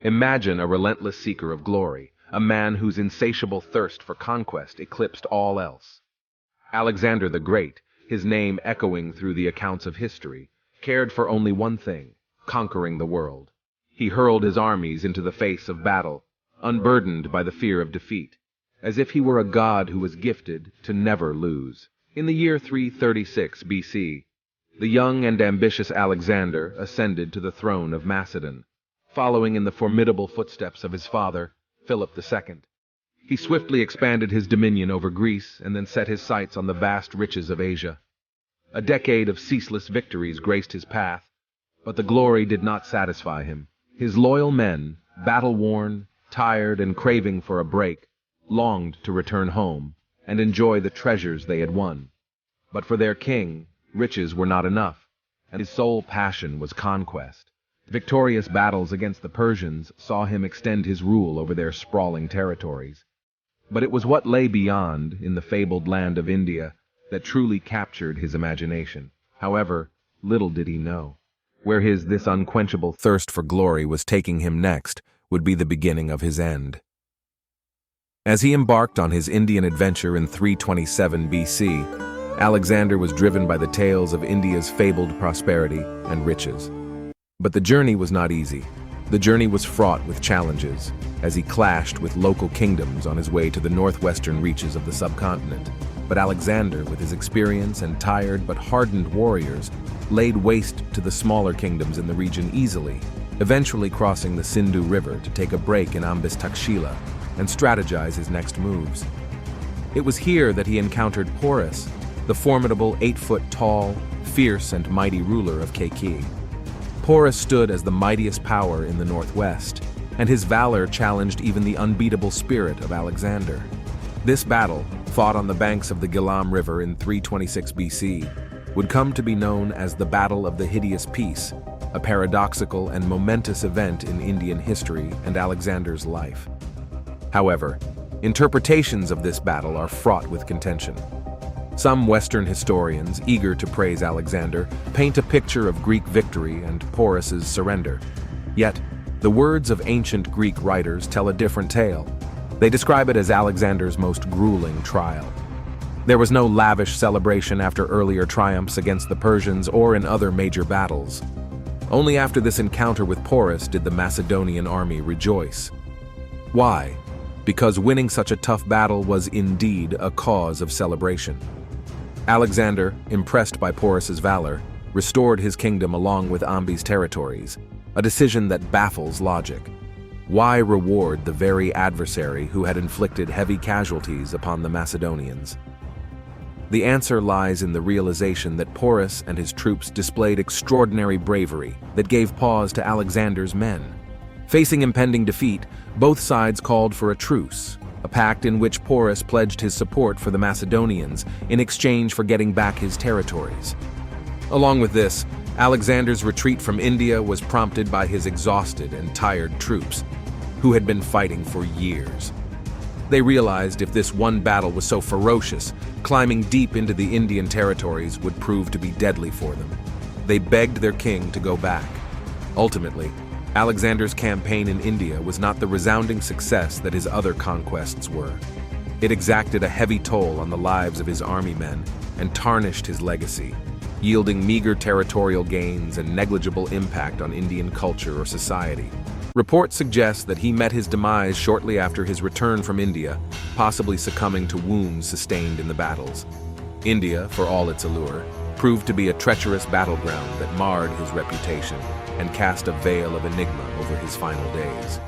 Imagine a relentless seeker of glory, a man whose insatiable thirst for conquest eclipsed all else. Alexander the Great, his name echoing through the accounts of history, cared for only one thing: conquering the world. He hurled his armies into the face of battle, unburdened by the fear of defeat, as if he were a god who was gifted to never lose. In the year 336 BC, the young and ambitious Alexander ascended to the throne of Macedon, following in the formidable footsteps of his father, Philip II. He swiftly expanded his dominion over Greece and then set his sights on the vast riches of Asia. A decade of ceaseless victories graced his path, but the glory did not satisfy him. His loyal men, battle-worn, tired, and craving for a break, longed to return home and enjoy the treasures they had won. But for their king, riches were not enough, and his sole passion was conquest. Victorious battles against the Persians saw him extend his rule over their sprawling territories. But it was what lay beyond, in the fabled land of India, that truly captured his imagination. However, little did he know, where this unquenchable thirst for glory was taking him next would be the beginning of his end. As he embarked on his Indian adventure in 327 BC, Alexander was driven by the tales of India's fabled prosperity and riches. But the journey was not easy. The journey was fraught with challenges, as he clashed with local kingdoms on his way to the northwestern reaches of the subcontinent. But Alexander, with his experience and tired but hardened warriors, laid waste to the smaller kingdoms in the region easily, eventually crossing the Sindhu River to take a break in Ambis Takshila and strategize his next moves. It was here that he encountered Porus, the formidable 8-foot-tall, fierce and mighty ruler of Keiki. Porus stood as the mightiest power in the northwest, and his valor challenged even the unbeatable spirit of Alexander. This battle, fought on the banks of the Gilam River in 326 BC, would come to be known as the Battle of the Hideous Peace, a paradoxical and momentous event in Indian history and Alexander's life. However, interpretations of this battle are fraught with contention. Some Western historians, eager to praise Alexander, paint a picture of Greek victory and Porus's surrender. Yet, the words of ancient Greek writers tell a different tale. They describe it as Alexander's most grueling trial. There was no lavish celebration after earlier triumphs against the Persians or in other major battles. Only after this encounter with Porus did the Macedonian army rejoice. Why? Because winning such a tough battle was indeed a cause of celebration. Alexander, impressed by Porus's valor, restored his kingdom along with Ambi's territories, a decision that baffles logic. Why reward the very adversary who had inflicted heavy casualties upon the Macedonians? The answer lies in the realization that Porus and his troops displayed extraordinary bravery that gave pause to Alexander's men. Facing impending defeat, both sides called for a truce, a pact in which Porus pledged his support for the Macedonians in exchange for getting back his territories. Along with this, Alexander's retreat from India was prompted by his exhausted and tired troops, who had been fighting for years. They realized if this one battle was so ferocious, climbing deep into the Indian territories would prove to be deadly for them. They begged their king to go back. Ultimately, Alexander's campaign in India was not the resounding success that his other conquests were. It exacted a heavy toll on the lives of his army men and tarnished his legacy, yielding meager territorial gains and negligible impact on Indian culture or society. Reports suggest that he met his demise shortly after his return from India, possibly succumbing to wounds sustained in the battles. India, for all its allure, proved to be a treacherous battleground that marred his reputation and cast a veil of enigma over his final days.